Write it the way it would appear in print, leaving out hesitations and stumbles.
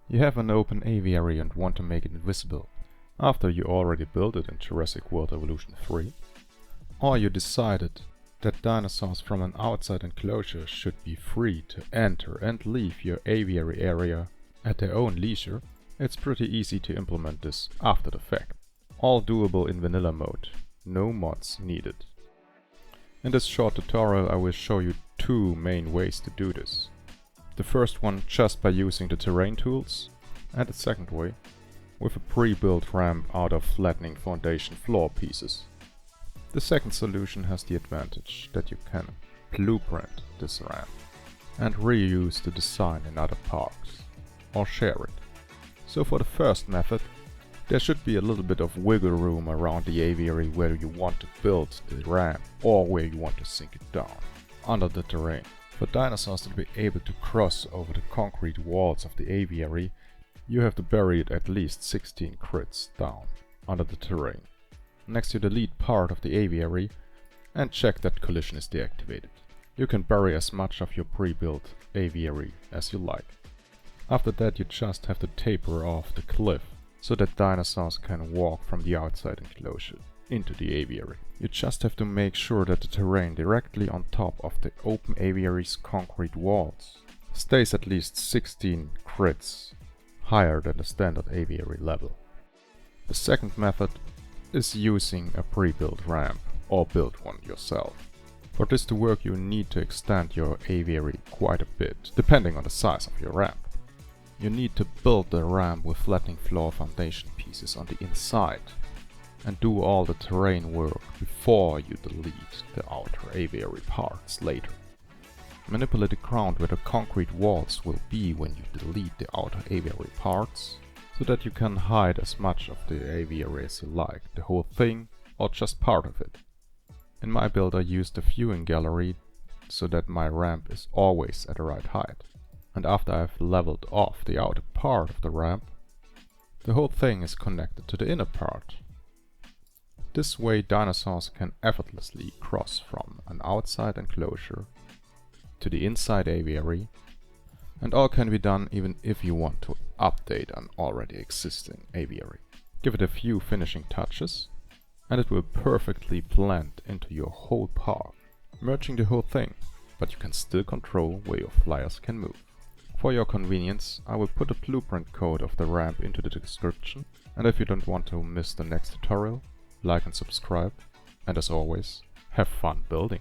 You have an open aviary and want to make it visible after you already built it in Jurassic World Evolution 3. Or you decided that dinosaurs from an outside enclosure should be free to enter and leave your aviary area at their own leisure. It's pretty easy to implement this after the fact. All doable in vanilla mode, no mods needed. In this short tutorial I will show you two main ways to do this. The first one just by using the terrain tools, and the second way with a pre-built ramp out of flattening foundation floor pieces. The second solution has the advantage that you can blueprint this ramp and reuse the design in other parks, or share it. So for the first method, there should be a little bit of wiggle room around the aviary where you want to build the ramp or where you want to sink it down, under the terrain. For dinosaurs to be able to cross over the concrete walls of the aviary, you have to bury it at least 16 crits down, under the terrain, next to the lead part of the aviary, and check that collision is deactivated. You can bury as much of your pre-built aviary as you like. After that you just have to taper off the cliff, so that dinosaurs can walk from the outside enclosure into the aviary. You just have to make sure that the terrain directly on top of the open aviary's concrete walls stays at least 16 crits higher than the standard aviary level. The second method is using a pre-built ramp, or build one yourself. For this to work you need to extend your aviary quite a bit, depending on the size of your ramp. You need to build the ramp with flattening floor foundation pieces on the inside and do all the terrain work before you delete the outer aviary parts later. Manipulate the ground where the concrete walls will be when you delete the outer aviary parts, so that you can hide as much of the aviary as you like, the whole thing or just part of it. In my build I used a viewing gallery so that my ramp is always at the right height. And after I've leveled off the outer part of the ramp, the whole thing is connected to the inner part. This way dinosaurs can effortlessly cross from an outside enclosure to the inside aviary, and all can be done even if you want to update an already existing aviary. Give it a few finishing touches and it will perfectly blend into your whole park, merging the whole thing, but you can still control where your flyers can move. For your convenience, I will put a blueprint code of the ramp into the description, and if you don't want to miss the next tutorial, like and subscribe, and as always, have fun building!